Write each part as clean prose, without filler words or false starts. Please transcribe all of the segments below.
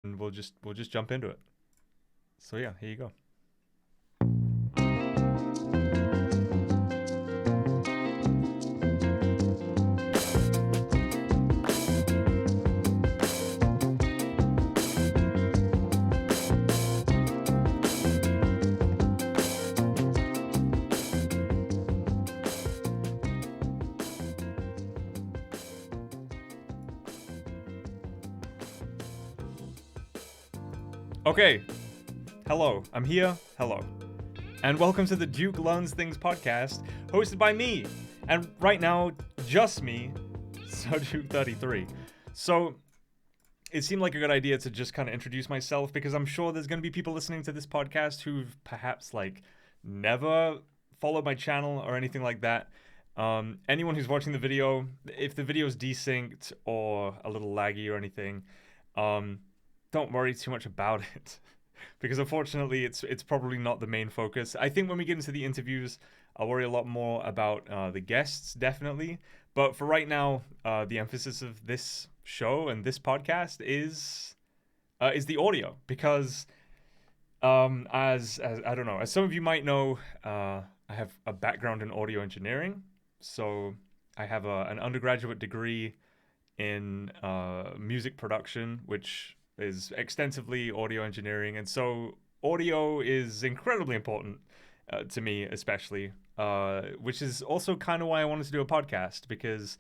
and we'll just jump into it. So yeah, here you go. Okay, hello, I'm here. Hello. And welcome to the Duke Learns Things podcast, hosted by me. And right now, just me, so Duke33. So, it seemed like a good idea to just kind of introduce myself because I'm sure there's going to be people listening to this podcast who've perhaps, never followed my channel or anything like that. Anyone who's watching the video, if the video's desynced or a little laggy or anything, don't worry too much about it. Because unfortunately, it's probably not the main focus. I think when we get into the interviews, I'll worry a lot more about the guests, definitely. But for right now, the emphasis of this show and this podcast is the audio, because as I don't know, as some of you might know, I have a background in audio engineering, so I have an undergraduate degree in music production, which is extensively audio engineering, and so audio is incredibly important to me, especially, which is also kind of why I wanted to do a podcast, because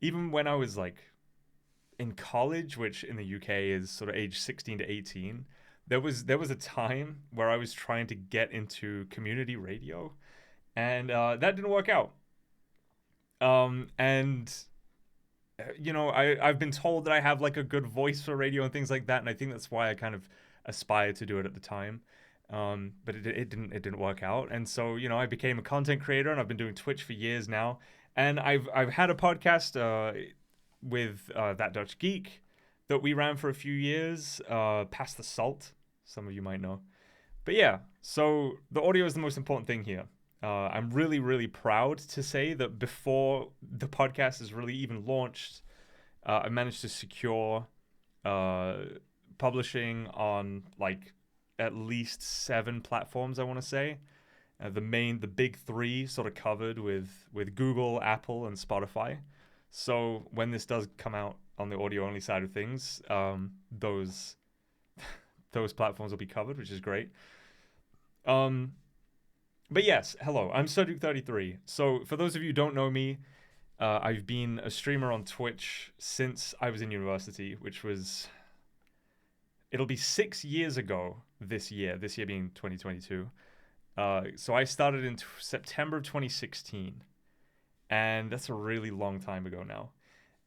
even when I was in college, which in the UK is sort of age 16 to 18, there was a time where I was trying to get into community radio, and that didn't work out. And I've been told that I have a good voice for radio and things like that, and I think that's why I kind of aspired to do it at the time. But it didn't work out, and so I became a content creator, and I've been doing Twitch for years now, and I've had a podcast with That Dutch Geek that we ran for a few years, Past the Salt, some of you might know. But yeah, so the audio is the most important thing here. I'm really, really proud to say that before the podcast is really even launched, I managed to secure uh, publishing on at least 7 platforms, I want to say. The big three sort of covered with Google, Apple, and Spotify. So when this does come out on the audio only side of things, those those platforms will be covered, which is great. But yes, hello, I'm Suduke33. So for those of you who don't know me, I've been a streamer on Twitch since I was in university, which was, it'll be 6 years ago this year being 2022. So I started in September of 2016, and that's a really long time ago now.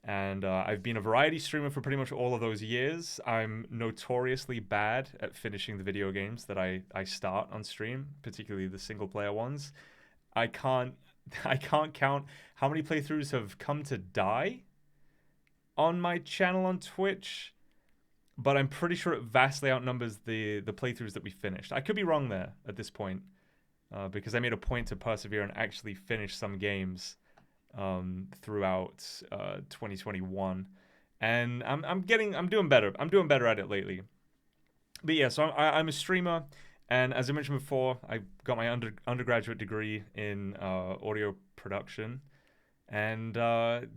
And I've been a variety streamer for pretty much all of those years. I'm notoriously bad at finishing the video games that I start on stream, particularly the single player ones. I can't I can't count how many playthroughs have come to die on my channel on Twitch, but I'm pretty sure it vastly outnumbers the playthroughs that we finished. I could be wrong there at this point, because I made a point to persevere and actually finish some games throughout 2021, and I'm doing better. I'm doing better at it lately. But yeah, so I'm a streamer, and as I mentioned before, I got my undergraduate degree in audio production, and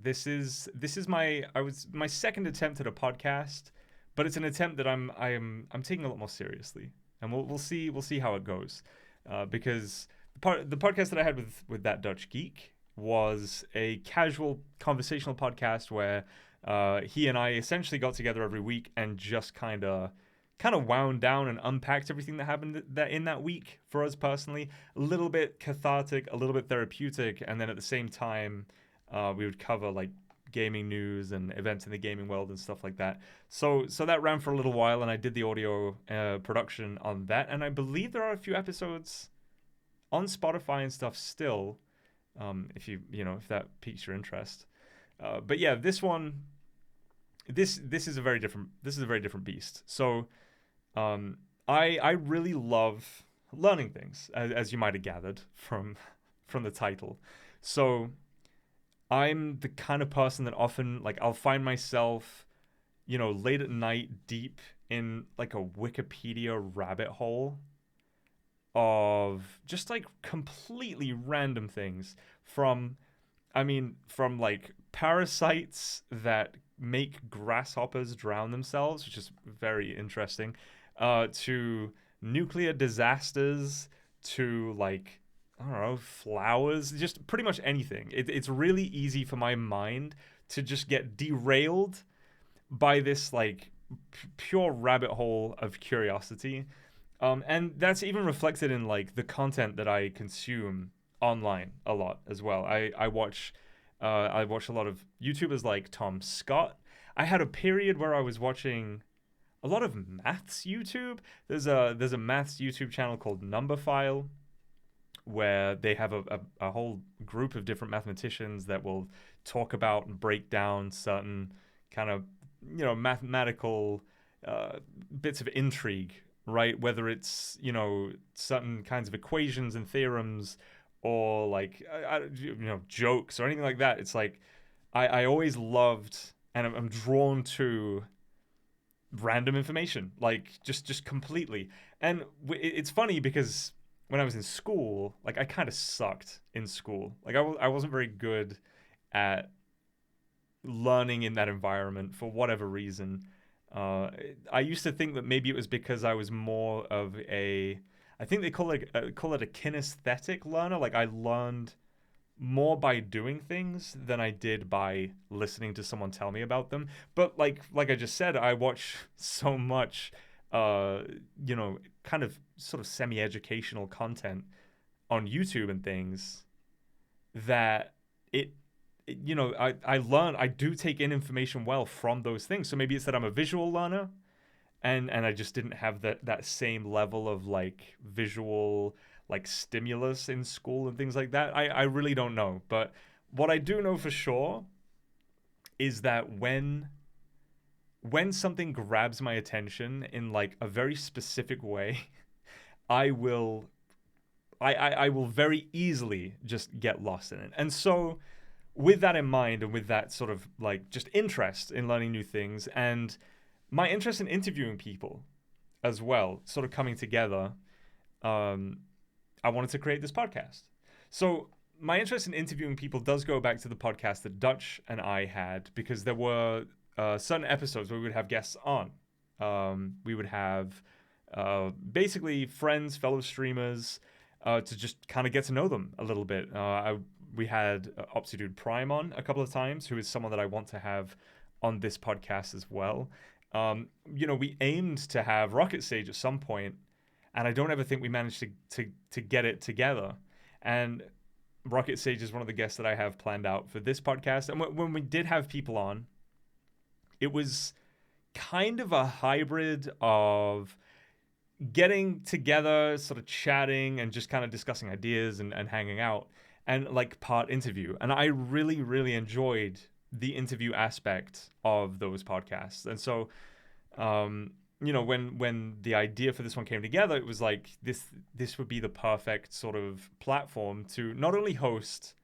this is my second attempt at a podcast, but it's an attempt that I'm taking a lot more seriously, and we'll see how it goes, because the podcast that I had with That Dutch Geek was a casual conversational podcast where he and I essentially got together every week and just kind of wound down and unpacked everything that happened in that week for us personally. A little bit cathartic, a little bit therapeutic, and then at the same time, we would cover gaming news and events in the gaming world and stuff like that. So that ran for a little while, and I did the audio production on that, and I believe there are a few episodes on Spotify and stuff still. If that piques your interest, but yeah, this is a very different beast. So, I really love learning things, as you might have gathered from the title. So, I'm the kind of person that often I'll find myself, late at night, deep in like a Wikipedia rabbit hole of just like completely random things from from like parasites that make grasshoppers drown themselves, which is very interesting, to nuclear disasters, to like, I don't know, flowers, just pretty much anything. It's really easy for my mind to just get derailed by this like pure rabbit hole of curiosity. And that's even reflected in like the content that I consume online a lot as well. I watch a lot of YouTubers like Tom Scott. I had a period where I was watching a lot of maths YouTube. There's a maths YouTube channel called Numberphile where they have a whole group of different mathematicians that will talk about and break down certain kind of mathematical bits of intrigue, right? Whether it's certain kinds of equations and theorems or like jokes or anything like that. It's like I always loved and I'm drawn to random information, like just completely. And it's funny because when I was in school, like I kind of sucked in school. Like I wasn't very good at learning in that environment for whatever reason. I used to think that maybe it was because I was more of a, I think they call it a kinesthetic learner. Like I learned more by doing things than I did by listening to someone tell me about them. But like I just said, I watch so much, kind of sort of semi-educational content on YouTube and things that I do take in information well from those things. So maybe it's that I'm a visual learner and I just didn't have that same level of like visual like stimulus in school and things like that. I really don't know. But what I do know for sure is that when something grabs my attention in like a very specific way, I will I will very easily just get lost in it. And so with that in mind and with that sort of like just interest in learning new things and my interest in interviewing people as well sort of coming together, I wanted to create this podcast. So my interest in interviewing people does go back to the podcast that Dutch and I had because there were certain episodes where we would have guests on. We would have basically friends, fellow streamers, to just kind of get to know them a little bit. We had Uppbeat Prime on a couple of times, who is someone that I want to have on this podcast as well. We aimed to have Rocket Sage at some point, and I don't ever think we managed to get it together. And Rocket Sage is one of the guests that I have planned out for this podcast. And when we did have people on, it was kind of a hybrid of getting together, sort of chatting and just kind of discussing ideas and hanging out, and like part interview. And I really, really enjoyed the interview aspect of those podcasts. And so, when the idea for this one came together, it was like this would be the perfect sort of platform to not only host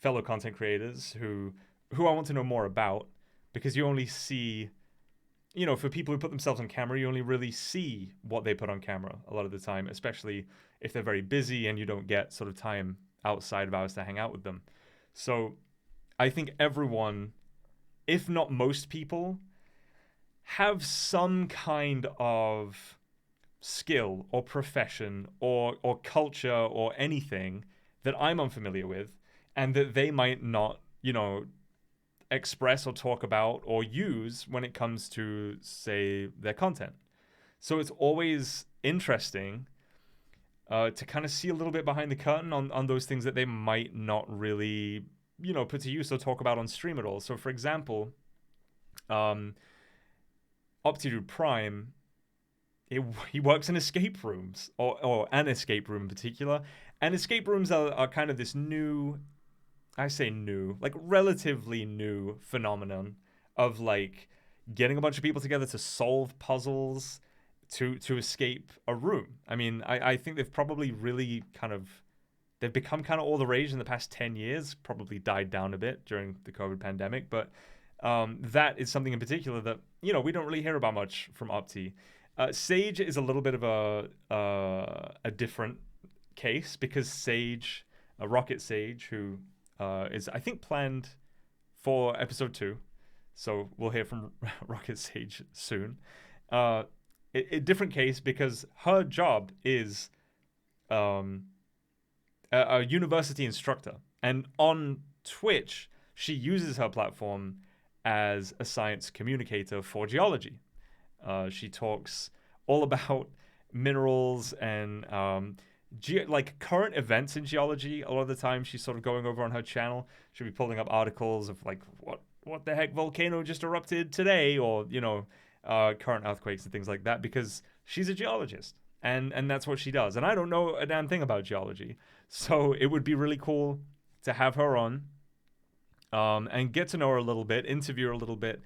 fellow content creators who I want to know more about, because you only see, for people who put themselves on camera, you only really see what they put on camera a lot of the time, especially if they're very busy and you don't get sort of time outside of hours to hang out with them. So I think everyone, if not most people, have some kind of skill or profession or culture or anything that I'm unfamiliar with and that they might not, express or talk about or use when it comes to, say, their content. So it's always interesting to kind of see a little bit behind the curtain on those things that they might not really, put to use or talk about on stream at all. So, for example, Optitude Prime, he works in escape rooms, or an escape room in particular. And escape rooms are kind of this new, I say new, like relatively new phenomenon of like getting a bunch of people together to solve puzzles to escape a room. I mean, I think they've probably really they've become kind of all the rage in the past 10 years, probably died down a bit during the COVID pandemic. But That is something in particular that we don't really hear about much from Opti. Sage is a little bit of a different case because Sage, Rocket Sage, who is I think planned for episode 2, so we'll hear from Rocket Sage soon. A different case because her job is a university instructor, and on Twitch she uses her platform as a science communicator for geology. She talks all about minerals and like current events in geology. A lot of the time she's sort of going over on her channel. She'll be pulling up articles of like what the heck volcano just erupted today, or current earthquakes and things like that, because she's a geologist and that's what she does. And I don't know a damn thing about geology, so it would be really cool to have her on and get to know her a little bit, interview her a little bit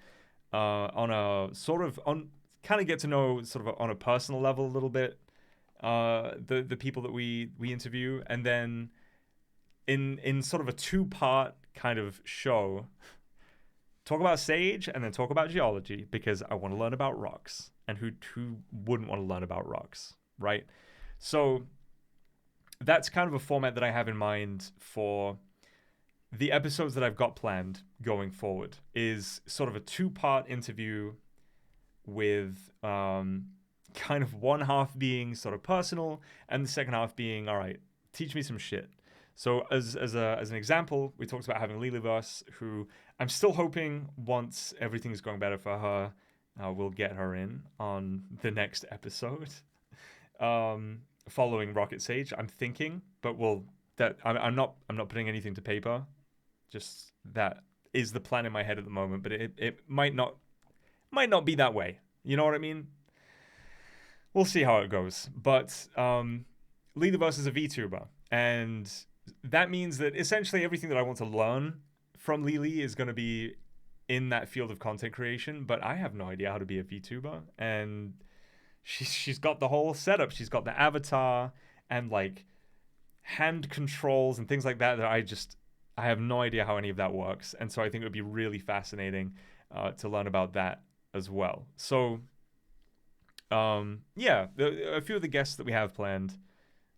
on a sort of kind of get to know sort of on a personal level a little bit the people that we interview, and then in sort of a 2-part kind of show, talk about Sage and then talk about geology, because I want to learn about rocks, and who wouldn't want to learn about rocks, right? So that's kind of a format that I have in mind for the episodes that I've got planned going forward, is sort of a 2-part interview with kind of one half being sort of personal and the second half being, all right, teach me some shit. So as an example, we talked about having Lilyverse, who I'm still hoping once everything's going better for her, we'll get her in on the next episode. Following Rocket Sage, I'm thinking, but I'm not putting anything to paper. Just that is the plan in my head at the moment, but it might not be that way. You know what I mean? We'll see how it goes. But Lilyverse is a VTuber, and that means that essentially everything that I want to learn from Lily is going to be in that field of content creation, but I have no idea how to be a VTuber, and she's got the whole setup. She's got the avatar and like hand controls and things like that I have no idea how any of that works, and so I think it would be really fascinating to learn about that as well. So a few of the guests that we have planned,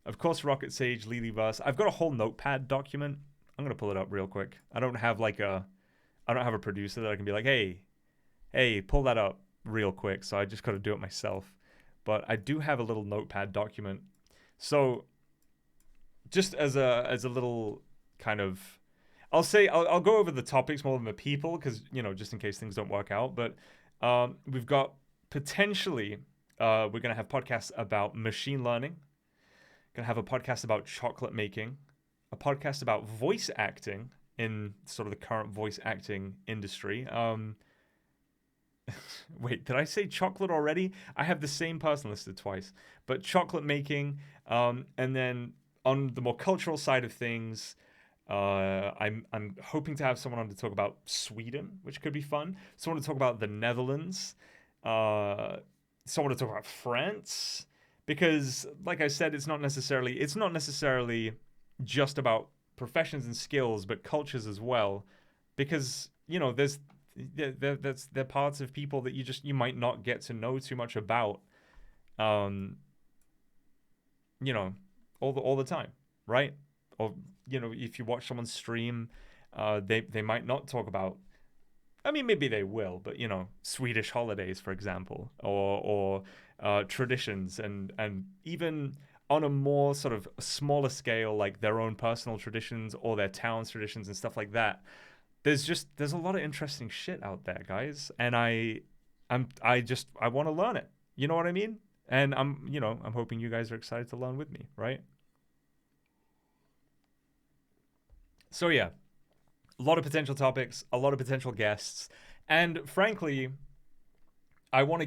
of course, Rocket Sage, Lilyverse. I've got a whole notepad document. I'm gonna pull it up real quick. I don't have a producer that I can be like, hey, pull that up real quick. So I just got to do it myself. But I do have a little notepad document. So just as a little kind of, I'll go over the topics more than the people, because just in case things don't work out. But we've got potentially we're gonna have podcasts about machine learning. Gonna have a podcast about chocolate making, a podcast about voice acting in sort of the current voice acting industry. Wait, did I say chocolate already? I have the same person listed twice, but chocolate making. And then on the more cultural side of things, I'm hoping to have someone on to talk about Sweden, which could be fun. Someone to talk about the Netherlands. Someone to talk about France, because, like I said, it's not necessarily just about professions and skills, but cultures as well. Because there are parts of people that you might not get to know too much about, all the time, right? Or if you watch someone stream, they might not talk about. I mean, maybe they will, but Swedish holidays, for example, or traditions, and even on a more sort of smaller scale, like their own personal traditions or their town's traditions and stuff like that. There's a lot of interesting shit out there, guys, and I want to learn it. You know what I mean? And I'm hoping you guys are excited to learn with me, right? So yeah, a lot of potential topics, a lot of potential guests, and frankly, I don't want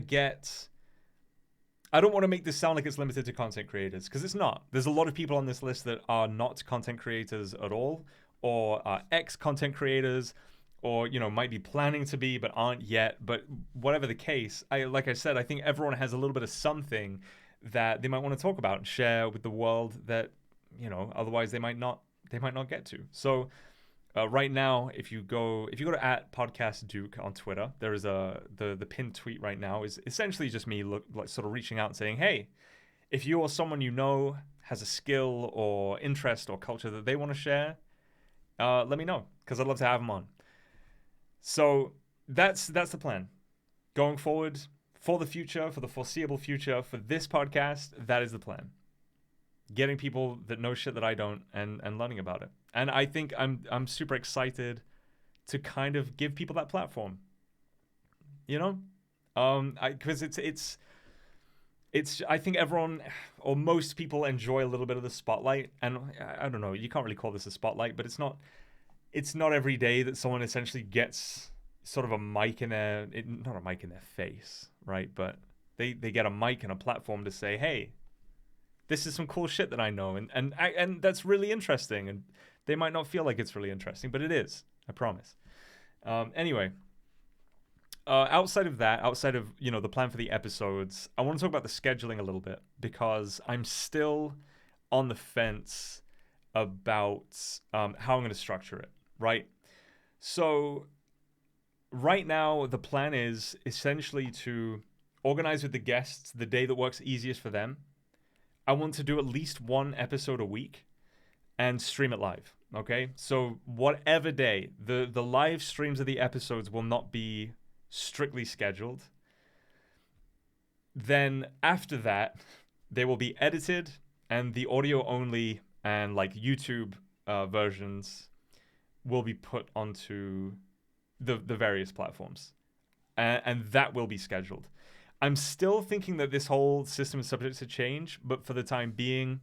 to make this sound like it's limited to content creators, because it's not. There's a lot of people on this list that are not content creators at all, or are ex-content creators, or might be planning to be but aren't yet. But whatever the case, like I said, I think everyone has a little bit of something that they might want to talk about and share with the world that otherwise they might not get to. So Right now, if you go to @podcastduke on Twitter, there is the pinned tweet right now is essentially just me sort of reaching out and saying, hey, if you or someone you know has a skill or interest or culture that they want to share, let me know, because I'd love to have them on. So that's the plan going forward for the future, for the foreseeable future, for this podcast. That is the plan. Getting people that know shit that I don't and learning about it. And I think I'm super excited to kind of give people that platform. You know? Because it's I think everyone or most people enjoy a little bit of the spotlight, and I don't know, you can't really call this a spotlight, but it's not every day that someone essentially gets sort of a mic in their not a mic in their face, right? But they get a mic and a platform to say, hey, this is some cool shit that I know, and that's really interesting. And they might not feel like it's really interesting, but it is. I promise. Anyway, outside of that, outside of the plan for the episodes, I want to talk about the scheduling a little bit, because I'm still on the fence about how I'm going to structure it. Right. So right now, the plan is essentially to organize with the guests the day that works easiest for them. I want to do at least one episode a week and stream it live. Okay, so whatever day, the live streams of the episodes will not be strictly scheduled. Then after that, they will be edited, and the audio only and like YouTube versions will be put onto the various platforms, and that will be scheduled. I'm still thinking that this whole system is subject to change, but for the time being,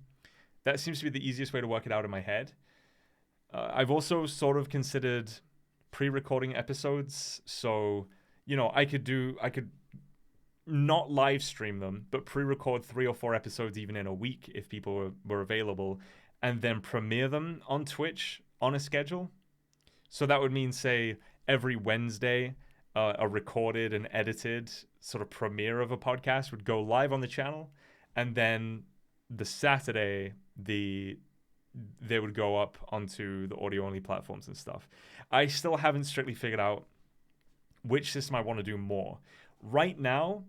that seems to be the easiest way to work it out in my head. I've also sort of considered pre-recording episodes, so I could not live stream them, but pre-record 3 or 4 episodes even in a week if people were available, and then premiere them on Twitch on a schedule. So that would mean, say, every Wednesday, a recorded and edited sort of premiere of a podcast would go live on the channel, and then the Saturday, they would go up onto the audio-only platforms and stuff. I still haven't strictly figured out which system I want to do more. Right now,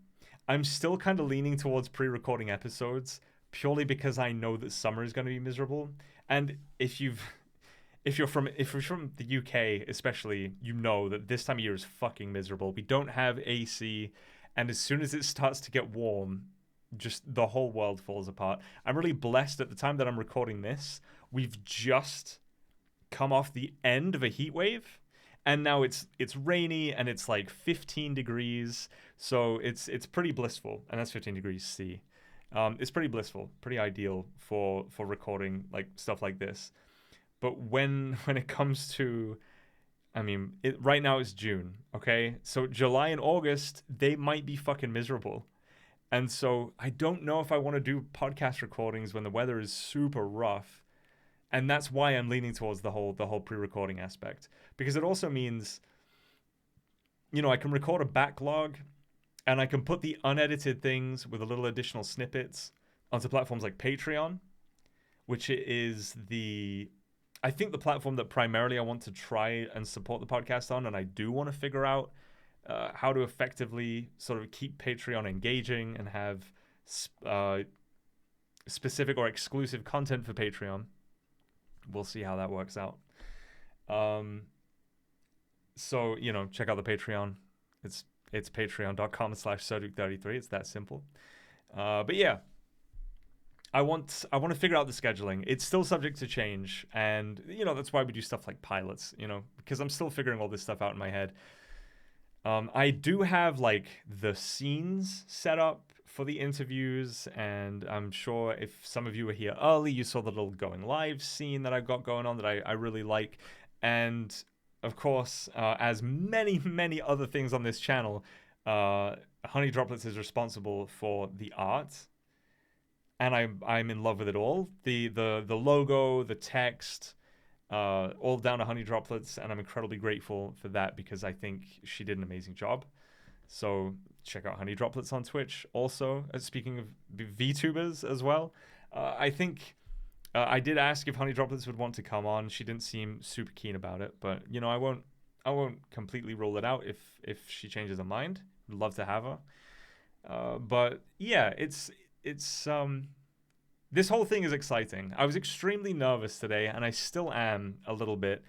I'm still kind of leaning towards pre-recording episodes, purely because I know that summer is going to be miserable. And if you're from the UK especially, you know that this time of year is fucking miserable. We don't have AC, and as soon as it starts to get warm, just the whole world falls apart. I'm really blessed at the time that I'm recording this. We've just come off the end of a heat wave, and now it's rainy and it's like 15 degrees. So it's pretty blissful, and that's 15 degrees C. It's pretty blissful, pretty ideal for recording like stuff like this. But when it comes to, I mean, right now it's June, okay? So July and August, they might be fucking miserable. And so I don't know if I want to do podcast recordings when the weather is super rough. And that's why I'm leaning towards the whole pre-recording aspect. Because it also means, I can record a backlog, and I can put the unedited things with a little additional snippets onto platforms like Patreon, which is I think the platform that primarily I want to try and support the podcast on, and I do want to figure out how to effectively sort of keep Patreon engaging and have specific or exclusive content for Patreon. We'll see how that works out. So, check out the Patreon. It's patreon.com/Soduk33. It's that simple. But yeah, I want to figure out the scheduling. It's still subject to change, and that's why we do stuff like pilots. Because I'm still figuring all this stuff out in my head. I do have like the scenes set up for the interviews, and I'm sure if some of you were here early, you saw the little going live scene that I've got going on that I really like. And of course, as many other things on this channel, Honey Droplets is responsible for the art, and I'm in love with it all. The logo, the text, all down to Honey Droplets, and I'm incredibly grateful for that, because I think she did an amazing job. So check out Honey Droplets on Twitch. Also, speaking of VTubers as well, I think I did ask if Honey Droplets would want to come on. She didn't seem super keen about it, but you know, I won't completely rule it out if she changes her mind. Would love to have her. But yeah, it's this whole thing is exciting. I was extremely nervous today, and I still am a little bit,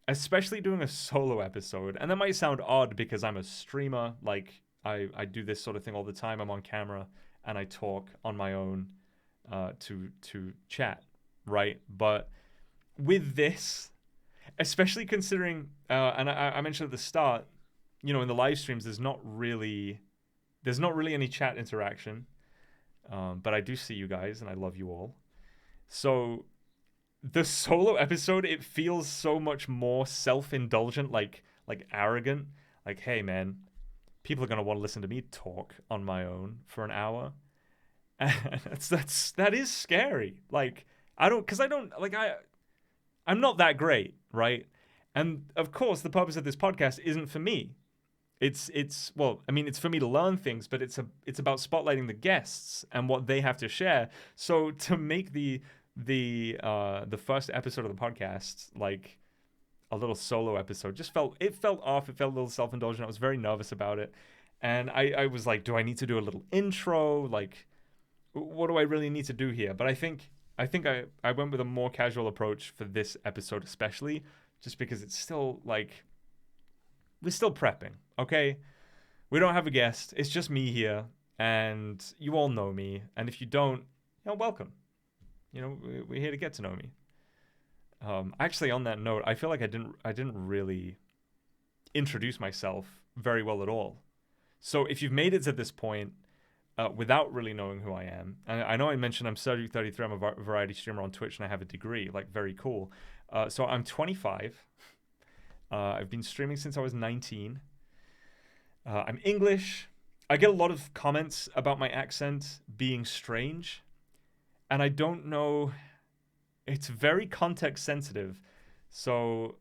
especially doing a solo episode. And that might sound odd because I'm a streamer. Like I do this sort of thing all the time. I'm on camera and I talk on my own to chat, right? But with this, especially considering, and I mentioned at the start, you know, in the live streams, there's not really any chat interaction. But I do see you guys, and I love you all. So the solo episode, it feels so much more self-indulgent, like arrogant. Like, hey man, people are gonna want to listen to me talk on my own for an hour, and that is scary. Like, I'm not that great, right? And of course, the purpose of this podcast isn't for me. It's well, I mean, it's for me to learn things, but it's about spotlighting the guests and what they have to share. So to make the first episode of the podcast like a little solo episode just felt off. It felt a little self-indulgent. I was very nervous about it, and I was like, do I need to do a little intro? Like, what do I really need to do here? But I think I went with a more casual approach for this episode, especially just because it's still like, we're still prepping, okay? We don't have a guest. It's just me here, and you all know me. And if you don't, you know, welcome. You know, we're here to get to know me. Actually, on that note, I feel like I didn't really introduce myself very well at all. So if you've made it to this point without really knowing who I am, and I know I mentioned I'm Sergio33. I'm a variety streamer on Twitch, and I have a degree. Like, very cool. So I'm 25. I've been streaming since I was 19. I'm English. I get a lot of comments about my accent being strange, and I don't know. It's very context sensitive. So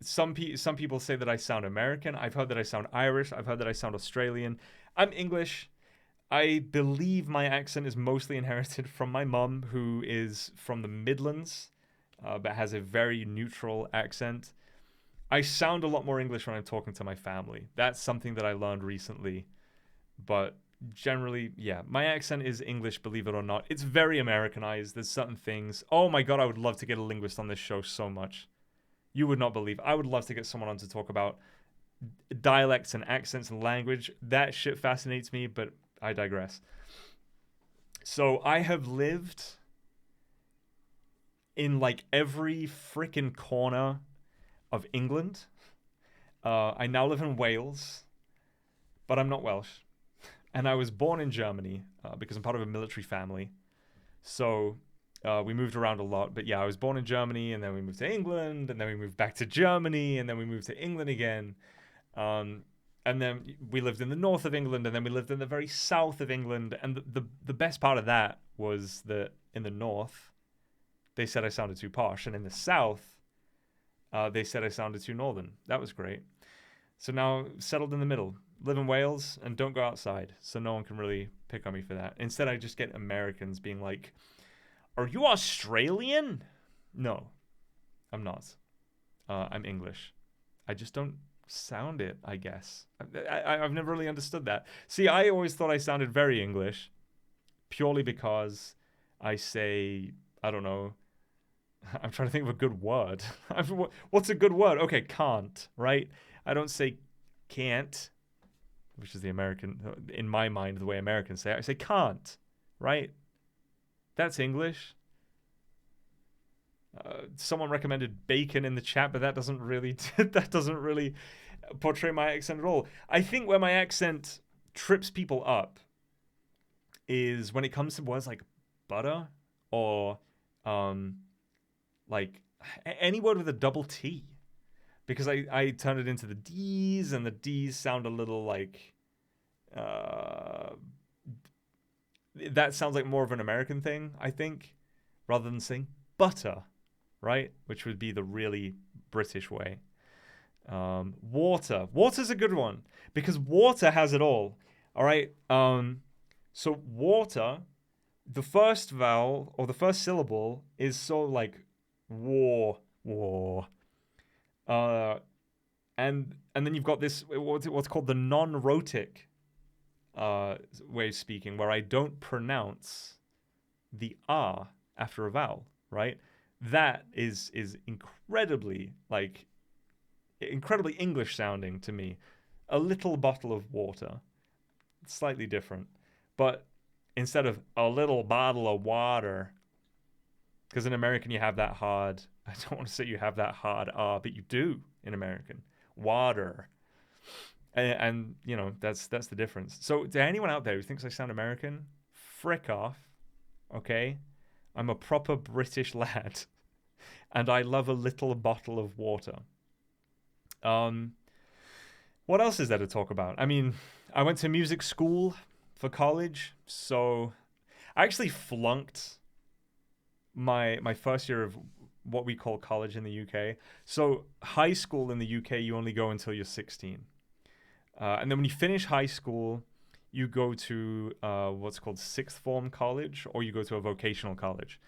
some people say that I sound American. I've heard that I sound Irish. I've heard that I sound Australian. I'm English. I believe my accent is mostly inherited from my mum, who is from the Midlands, but has a very neutral accent. I sound a lot more English when I'm talking to my family. That's something that I learned recently. But generally, yeah, my accent is English, believe it or not. It's very Americanized. There's certain things. Oh my God, I would love to get a linguist on this show so much. You would not believe. I would love to get someone on to talk about dialects and accents and language. That shit fascinates me, but I digress. So I have lived in like every freaking corner of England. I now live in Wales, but I'm not Welsh. And I was born in Germany because I'm part of a military family. So we moved around a lot. But yeah, I was born in Germany, and then we moved to England, and then we moved back to Germany, and then we moved to England again. And then we lived in the north of England, and then we lived in the very south of England. And the best part of that was that in the north, they said I sounded too posh. And in the south, they said I sounded too northern. That was great. So now, settled in the middle. Live in Wales and don't go outside. So no one can really pick on me for that. Instead, I just get Americans being like, are you Australian? No, I'm not. I'm English. I just don't sound it, I guess. I've never really understood that. See, I always thought I sounded very English purely because I say, I don't know, I'm trying to think of a good word. What's a good word? Okay, can't, right? I don't say can't, which is the American, in my mind, the way Americans say it. I say can't, right? That's English. Someone recommended bacon in the chat, but that doesn't really portray my accent at all. I think where my accent trips people up is when it comes to words like butter or like any word with a double T, because I turn it into the D's, and the D's sound a little like that sounds like more of an American thing, I think, rather than saying butter, right? Which would be the really British way. Water's a good one because water has it all. All right. So water the first vowel or the first syllable is so like war. Uh, and then you've got this what's called the non-rhotic way of speaking, where I don't pronounce the R after a vowel, right? That is incredibly English sounding to me. A little bottle of water. It's slightly different. But instead of a little bottle of water, because in American you have that hard, I don't want to say you have that hard R, but you do in American. Water. And you know, that's the difference. So to anyone out there who thinks I sound American, frick off, okay? I'm a proper British lad, and I love a little bottle of water. Um, what else is there to talk about? I mean, I went to music school for college, so I actually flunked my first year of what we call college in the UK. So high school in the UK, you only go until you're 16. And then when you finish high school, you go to what's called sixth form college, or you go to a vocational college.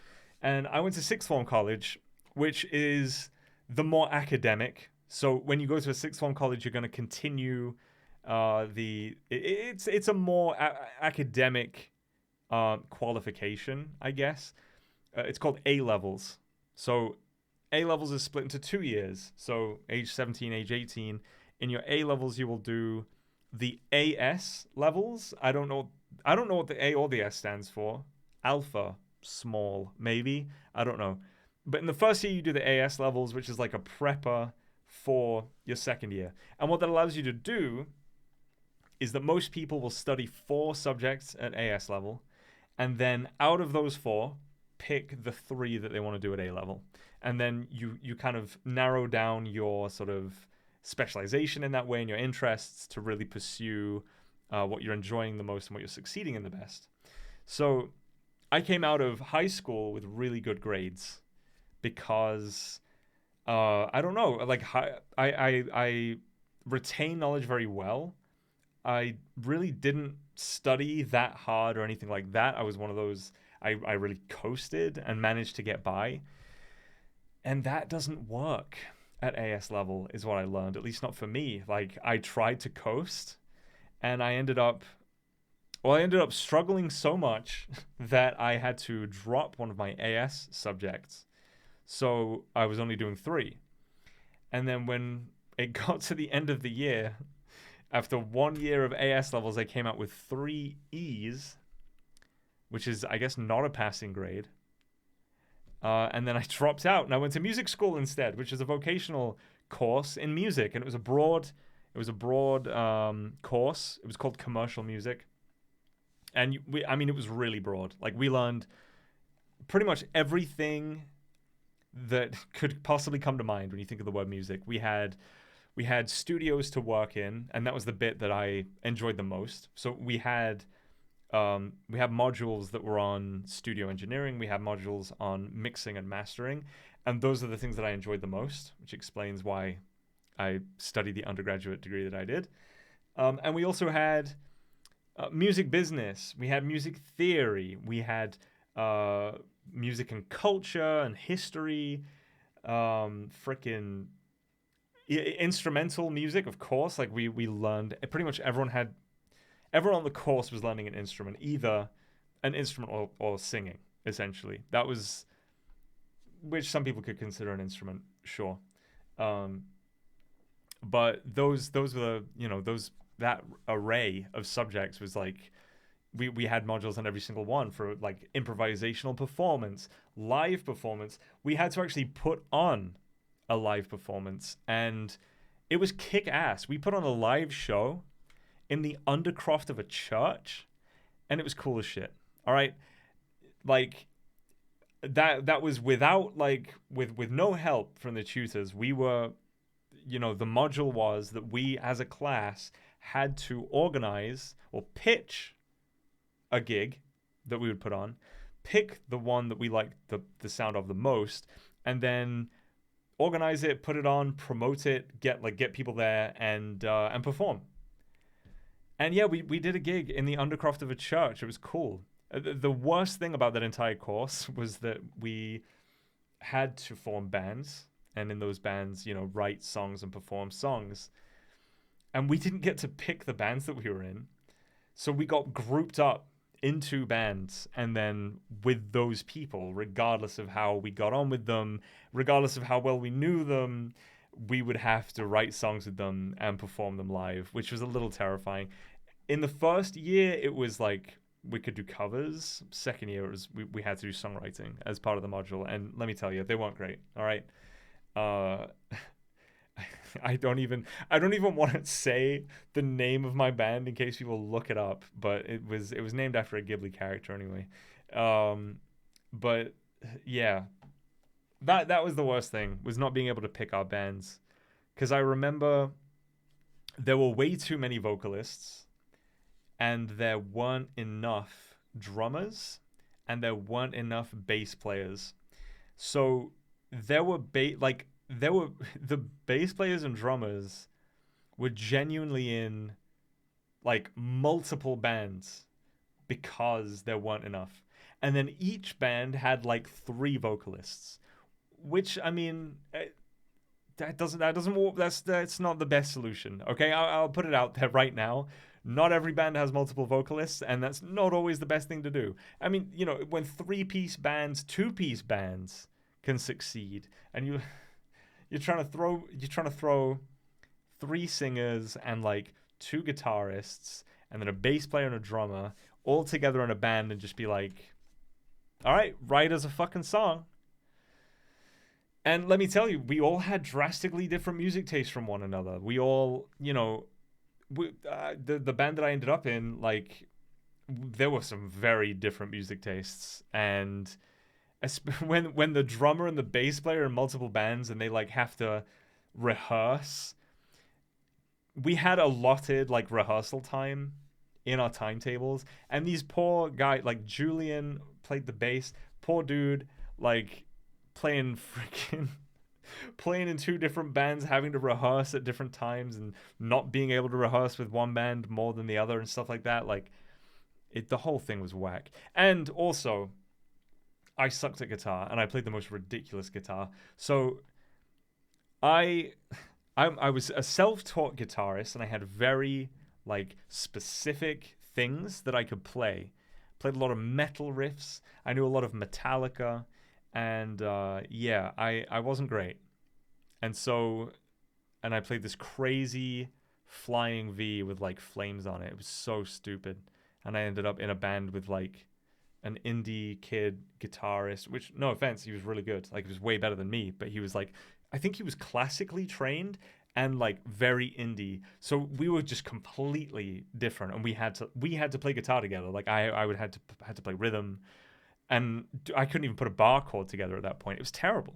And I went to sixth form college, which is the more academic. So when you go to a sixth form college, you're going to continue it's a more academic qualification, I guess. It's called A levels. So A levels is split into 2 years. So age 17, age 18. In your A levels, you will do the AS levels. I don't know what the A or the S stands for. Alpha, small, maybe. I don't know. But in the first year, you do the AS levels, which is like a prepper for your second year. And what that allows you to do is that most people will study 4 subjects at AS level, and then out of those 4, pick the 3 that they want to do at A level. And then you kind of narrow down your sort of specialization in that way and your interests to really pursue what you're enjoying the most and what you're succeeding in the best. So I came out of high school with really good grades because I don't know, like I retain knowledge very well. I really didn't study that hard or anything like that. I was one of those, I really coasted and managed to get by. And that doesn't work at AS level, is what I learned, at least not for me. Like, I tried to coast, and I ended up struggling so much that I had to drop one of my AS subjects. So I was only doing 3. And then when it got to the end of the year, after 1 year of AS levels, I came out with 3 E's, which is, I guess, not a passing grade. And then I dropped out and I went to music school instead, which is a vocational course in music. And it was a broad course. It was called commercial music. And it was really broad. Like, we learned pretty much everything that could possibly come to mind when you think of the word music. We had studios to work in, and that was the bit that I enjoyed the most. So we had modules that were on studio engineering. We had modules on mixing and mastering, and those are the things that I enjoyed the most, which explains why I studied the undergraduate degree that I did. And we also had music business. We had music theory. We had music and culture and history. Instrumental music, of course. Like, we learned, pretty much everyone on the course was learning an instrument, either an instrument or singing, essentially. That was, which some people could consider an instrument, sure. But those were, that array of subjects was like, we had modules on every single one for like improvisational performance, live performance. We had to actually put on a live performance, and it was kick ass. We put on a live show in the undercroft of a church, and it was cool as shit. All right, like that was without with no help from the tutors. We were, the module was that we as a class had to organize or pitch a gig that we would put on, pick the one that we liked the sound of the most, and then organize it, put it on, promote it, get people there, and perform. And yeah, we did a gig in the undercroft of a church. It was cool. The worst thing about that entire course was that we had to form bands, and in those bands, write songs and perform songs. And we didn't get to pick the bands that we were in. So we got grouped up into bands, and then with those people, regardless of how we got on with them, regardless of how well we knew them, we would have to write songs with them and perform them live, which was a little terrifying. In the first year, it was like we could do covers. Second year, it was we had to do songwriting as part of the module, and let me tell you, they weren't great. All right. Uh, I don't even want to say the name of my band in case people look it up, but it was named after a Ghibli character anyway. But yeah, that was the worst thing, was not being able to pick our bands, because I remember there were way too many vocalists, and there weren't enough drummers, and there weren't enough bass players. So there were the bass players and drummers were genuinely in like multiple bands because there weren't enough. And then each band had like 3 vocalists, which, I mean, that's not the best solution. Okay, I'll put it out there right now. Not every band has multiple vocalists, and that's not always the best thing to do. I mean, when 3-piece bands, 2-piece bands can succeed, and you're trying to throw 3 singers and like 2 guitarists and then a bass player and a drummer all together in a band and just be like, all right, write us a fucking song. And let me tell you, we all had drastically different music tastes from one another. We all, the band that I ended up in, like, there were some very different music tastes. And when the drummer and the bass player are in multiple bands and they like have to rehearse, we had allotted like rehearsal time in our timetables, and these poor guys, like Julian played the bass, poor dude, like playing in 2 different bands, having to rehearse at different times and not being able to rehearse with one band more than the other and stuff like that. Like, the whole thing was whack. And also, I sucked at guitar, and I played the most ridiculous guitar. So I was a self-taught guitarist, and I had very like specific things that I could play. Played a lot of metal riffs. I knew a lot of Metallica, and I wasn't great. And I played this crazy flying V with like flames on it. It was so stupid. And I ended up in a band with like an indie kid guitarist, which, no offense, he was really good. Like, he was way better than me, but he was like, I think he was classically trained and like very indie. So we were just completely different, and we had to play guitar together. Like, I had to play rhythm, and I couldn't even put a bar chord together at that point. It was terrible.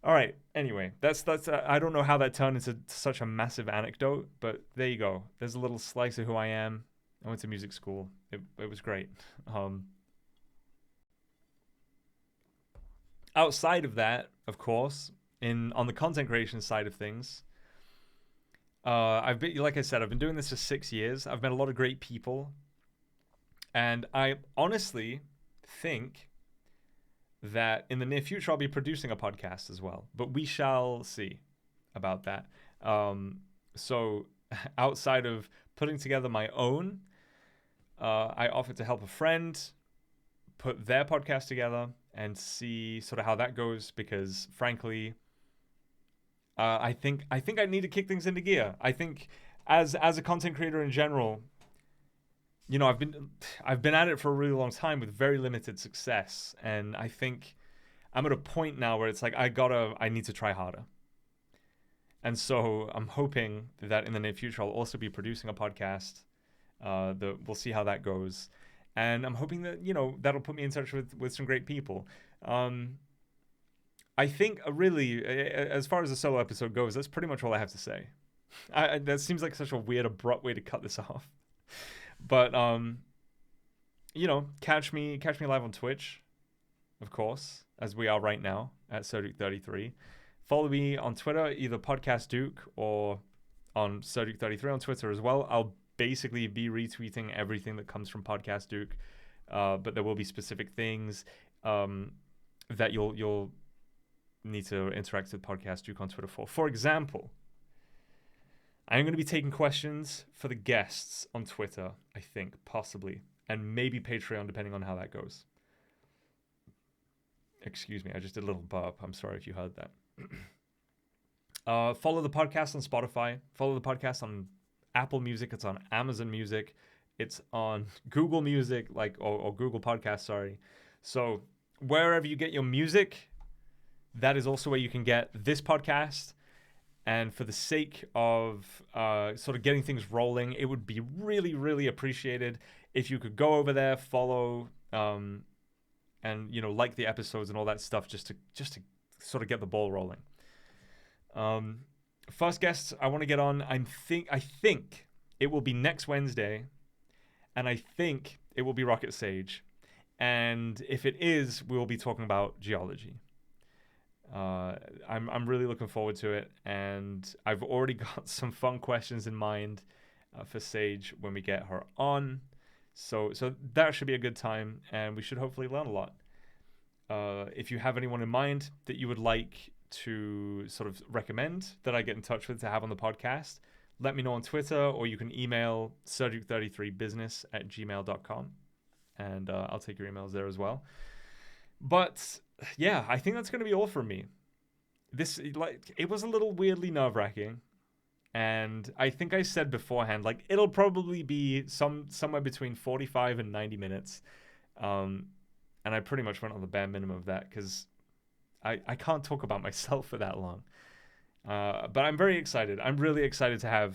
All right. Anyway, that's I don't know how that turned into such a massive anecdote, but there you go. There's a little slice of who I am. I went to music school. It was great. Outside of that, of course, on the content creation side of things, I've been, like I said, I've been doing this for 6 years. I've met a lot of great people, and I honestly think that in the near future I'll be producing a podcast as well. But we shall see about that. So outside of putting together my own, I offered to help a friend put their podcast together and see sort of how that goes, because frankly, I think I need to kick things into gear. I think as a content creator in general, I've been at it for a really long time with very limited success, and I think I'm at a point now where it's like I need to try harder. And so I'm hoping that in the near future I'll also be producing a podcast. We'll see how that goes. And I'm hoping that, that'll put me in touch with some great people. I think really, as far as the solo episode goes, that's pretty much all I have to say. That seems like such a weird, abrupt way to cut this off. But, catch me live on Twitch, of course, as we are right now at SoDuke33. Follow me on Twitter, either Podcast Duke or on SoDuke33 on Twitter as well. I'll basically be retweeting everything that comes from Podcast Duke. but there will be specific things that you'll need to interact with Podcast Duke on Twitter for. For example, I'm going to be taking questions for the guests on Twitter, I think, possibly, and maybe Patreon, depending on how that goes. Excuse me, I just did a little burp. I'm sorry if you heard that. Follow the podcast on Spotify. Follow the podcast on Apple Music. It's on Amazon Music. It's on Google Music, or Google Podcasts, sorry. So wherever you get your music, that is also where you can get this podcast. And for the sake of sort of getting things rolling, it would be really, really appreciated if you could go over there, follow, and like the episodes and all that stuff, just to sort of get the ball rolling. First guests I want to get on, I think it will be next Wednesday, and I think it will be Rocket Sage. And if it is, we will be talking about geology. I'm really looking forward to it, and I've already got some fun questions in mind for Sage when we get her on. So that should be a good time, and we should hopefully learn a lot. If you have anyone in mind that you would like to sort of recommend that I get in touch with to have on the podcast, let me know on Twitter, or you can email surduke33business@gmail.com, and I'll take your emails there as well. But yeah, I think that's going to be all from me. It was a little weirdly nerve-wracking, and I think I said beforehand, it'll probably be somewhere between 45 and 90 minutes, and I pretty much went on the bare minimum of that because I can't talk about myself for that long. But I'm very excited. I'm really excited to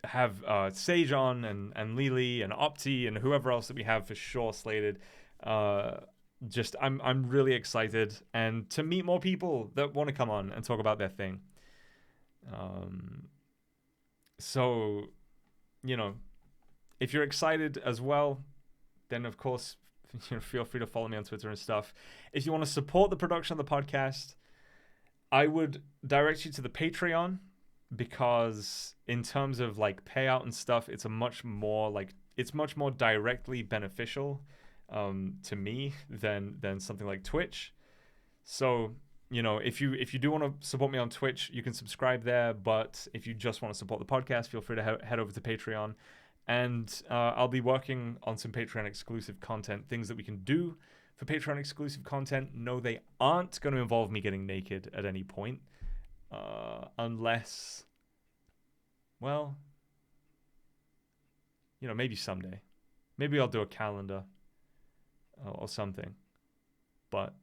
have Sage on, and Lily and Opti and whoever else that we have for sure slated. I'm really excited, and to meet more people that want to come on and talk about their thing. So, if you're excited as well, then of course, feel free to follow me on Twitter and stuff. If you want to support the production of the podcast, I would direct you to the Patreon, because in terms of payout and stuff, it's much more directly beneficial to me than something like Twitch. So if you do want to support me on Twitch, you can subscribe there, but if you just want to support the podcast, feel free to head over to Patreon, and I'll be working on some Patreon exclusive content, things that we can do for Patreon exclusive content. No, they aren't going to involve me getting naked at any point, unless, well, maybe someday. Maybe I'll do a calendar or something, but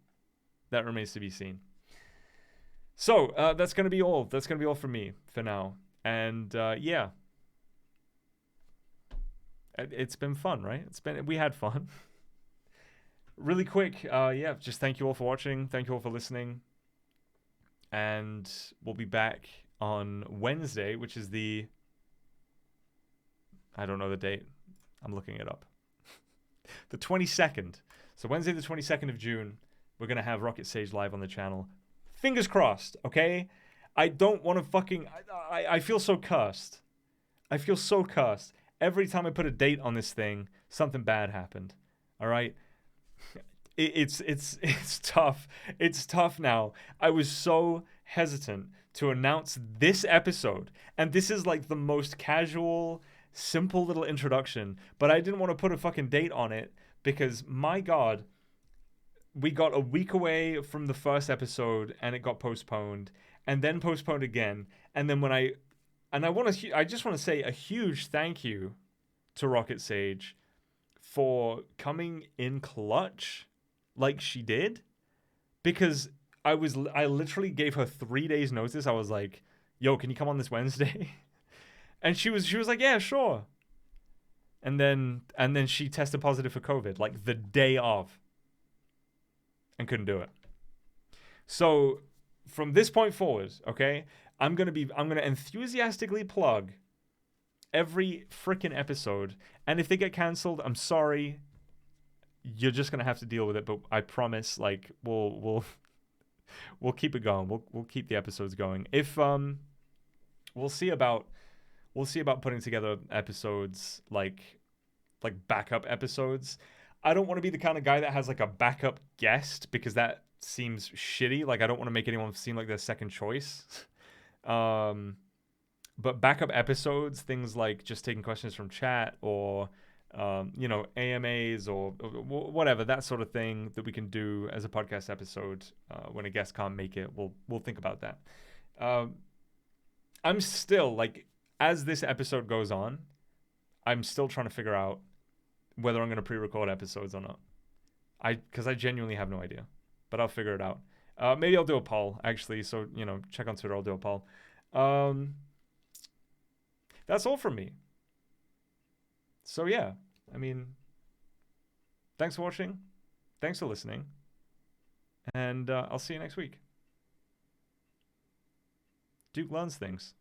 that remains to be seen. So that's going to be all. That's going to be all from me for now. And yeah, it's been fun, right? We had fun. Really quick, yeah, just thank you all for watching. Thank you all for listening. And we'll be back on Wednesday, which is I don't know the date. I'm looking it up. The 22nd. So Wednesday, the 22nd of June, we're going to have Rocket Sage live on the channel. Fingers crossed, okay? I don't want to I feel so cursed. I feel so cursed. Every time I put a date on this thing, something bad happened. All right? It's tough. It's tough now. I was so hesitant to announce this episode, and this is the most casual, simple little introduction, but I didn't want to put a fucking date on it because, my God, we got a week away from the first episode and it got postponed and then postponed again. And then I just want to say a huge thank you to Rocket Sage for coming in clutch like she did, because I literally gave her 3 days notice. I was like, yo, can you come on this Wednesday? And she was like, yeah, sure. And then she tested positive for COVID the day of, and couldn't do it. So from this point forward, okay, I'm gonna enthusiastically plug every freaking episode, and if they get canceled, I'm sorry. You're just gonna have to deal with it. But I promise, we'll keep it going. We'll keep the episodes going. If we'll see about putting together episodes like backup episodes. I don't want to be the kind of guy that has like a backup guest because that seems shitty. Like I don't want to make anyone seem like their second choice. um, but backup episodes, things like just taking questions from chat or AMAs or whatever, that sort of thing that we can do as a podcast episode when a guest can't make it. We'll think about that. I'm still like, as this episode goes on, I'm still trying to figure out whether I'm going to pre-record episodes or not. Because I genuinely have no idea, but I'll figure it out. Maybe I'll do a poll actually. So check on Twitter. I'll do a poll. That's all from me. So yeah, I mean, thanks for watching. Thanks for listening. And I'll see you next week. Duke learns things.